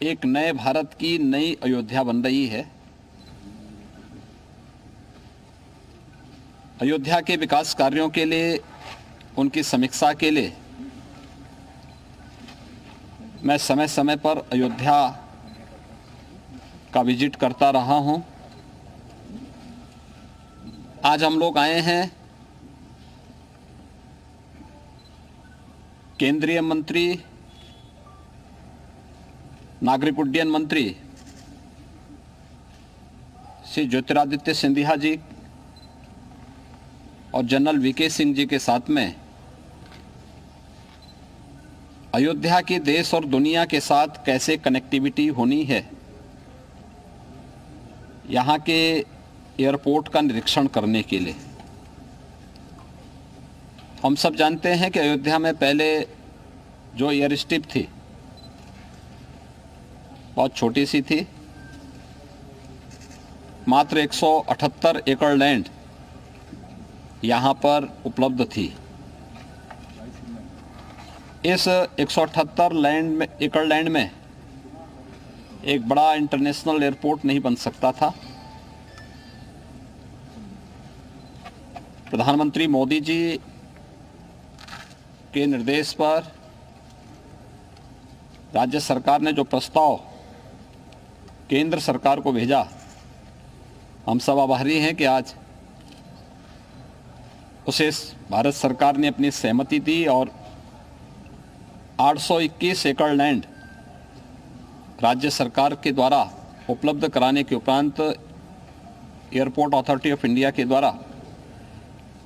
एक नए भारत की नई अयोध्या बन रही है। अयोध्या के विकास कार्यों के लिए, उनकी समीक्षा के लिए मैं समय समय पर अयोध्या का विजिट करता रहा हूं। आज हम लोग आए हैं केंद्रीय मंत्री, नागरिक उड्डयन मंत्री श्री ज्योतिरादित्य सिंधिया जी और जनरल वीके सिंह जी के साथ में अयोध्या की देश और दुनिया के साथ कैसे कनेक्टिविटी होनी है, यहाँ के एयरपोर्ट का निरीक्षण करने के लिए। हम सब जानते हैं कि अयोध्या में पहले जो एयर स्ट्रिप थी बहुत छोटी सी थी, मात्र 178 एकड़ लैंड यहाँ पर उपलब्ध थी। इस 178 एकड़ लैंड में एक बड़ा इंटरनेशनल एयरपोर्ट नहीं बन सकता था। प्रधानमंत्री मोदी जी के निर्देश पर राज्य सरकार ने जो प्रस्ताव केंद्र सरकार को भेजा, हम सब आभारी हैं कि आज उसे भारत सरकार ने अपनी सहमति दी और 821 एकड़ लैंड राज्य सरकार के द्वारा उपलब्ध कराने के उपरांत एयरपोर्ट अथॉरिटी ऑफ इंडिया के द्वारा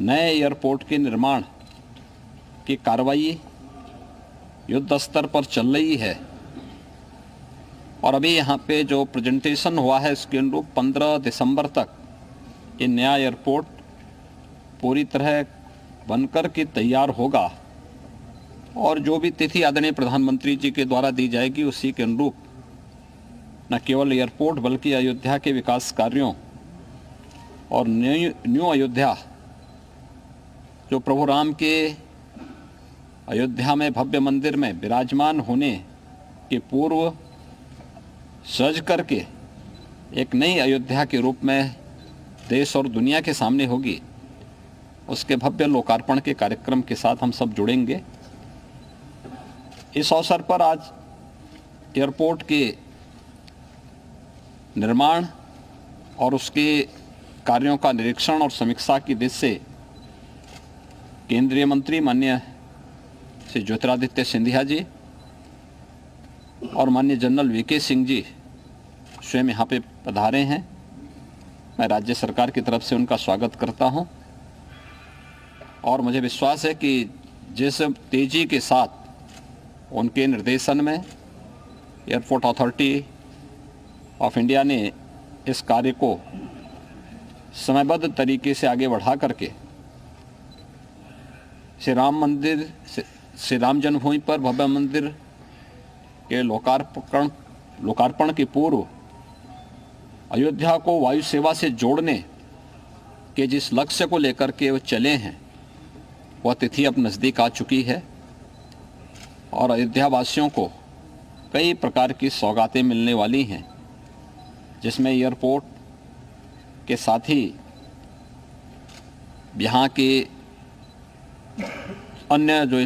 नए एयरपोर्ट के निर्माण की कार्रवाई युद्ध स्तर पर चल रही है। और अभी यहाँ पे जो प्रेजेंटेशन हुआ है इसके अनुरूप 15 दिसंबर तक ये नया एयरपोर्ट पूरी तरह बनकर के तैयार होगा और जो भी तिथि आदरणीय प्रधानमंत्री जी के द्वारा दी जाएगी उसी के अनुरूप न केवल एयरपोर्ट बल्कि अयोध्या के विकास कार्यों और न्यू अयोध्या जो प्रभु राम के अयोध्या में भव्य मंदिर में विराजमान होने के पूर्व सज करके एक नई अयोध्या के रूप में देश और दुनिया के सामने होगी, उसके भव्य लोकार्पण के कार्यक्रम के साथ हम सब जुड़ेंगे। इस अवसर पर आज एयरपोर्ट के निर्माण और उसके कार्यों का निरीक्षण और समीक्षा की दृष्टि से केंद्रीय मंत्री माननीय श्री ज्योतिरादित्य सिंधिया जी और माननीय जनरल वीके सिंह जी स्वयं यहाँ पे पधारे हैं। मैं राज्य सरकार की तरफ से उनका स्वागत करता हूँ और मुझे विश्वास है कि जिस तेजी के साथ उनके निर्देशन में एयरपोर्ट अथॉरिटी ऑफ इंडिया ने इस कार्य को समयबद्ध तरीके से आगे बढ़ा करके श्री राम जन्मभूमि पर भव्य मंदिर के लोकार्पण के पूर्व अयोध्या को वायु सेवा से जोड़ने के जिस लक्ष्य को लेकर के वो चले हैं वह तिथि अब नज़दीक आ चुकी है और अयोध्या वासियों को कई प्रकार की सौगातें मिलने वाली हैं, जिसमें एयरपोर्ट के साथ ही यहाँ के अन्य जो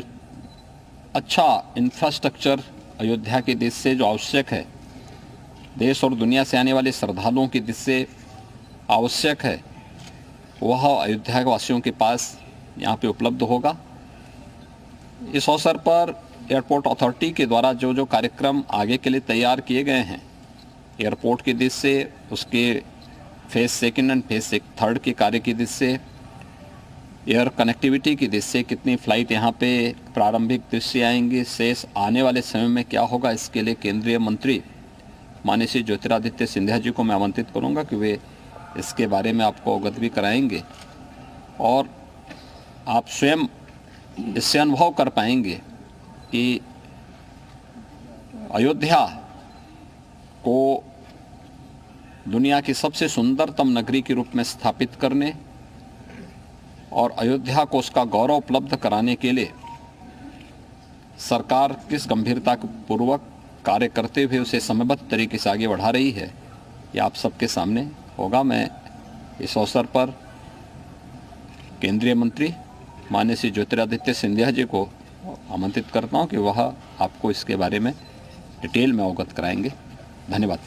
अच्छा इंफ्रास्ट्रक्चर अयोध्या की दृष्टि से जो आवश्यक है, देश और दुनिया से आने वाले श्रद्धालुओं की दृष्टि से आवश्यक है, वह अयोध्या वासियों के पास यहाँ पे उपलब्ध होगा। इस अवसर पर एयरपोर्ट अथॉरिटी के द्वारा जो जो कार्यक्रम आगे के लिए तैयार किए गए हैं, एयरपोर्ट की दृष्टि से, उसके phase second and phase third के कार्य की दृष्टि से, एयर कनेक्टिविटी की दृष्टि से कितनी फ़्लाइट यहाँ पे प्रारंभिक दृष्टि आएंगी, शेष आने वाले समय में क्या होगा, इसके लिए केंद्रीय मंत्री माननीय श्री ज्योतिरादित्य सिंधिया जी को मैं आमंत्रित करूँगा कि वे इसके बारे में आपको अवगत भी कराएंगे और आप स्वयं इससे अनुभव कर पाएंगे कि अयोध्या को दुनिया की सबसे सुंदरतम नगरी के रूप में स्थापित करने और अयोध्या को उसका गौरव उपलब्ध कराने के लिए सरकार किस गंभीरता पूर्वक कार्य करते हुए उसे समयबद्ध तरीके से आगे बढ़ा रही है, ये आप सबके सामने होगा। मैं इस अवसर पर केंद्रीय मंत्री माननीय श्री ज्योतिरादित्य सिंधिया जी को आमंत्रित करता हूं कि वह आपको इसके बारे में डिटेल में अवगत कराएंगे। धन्यवाद।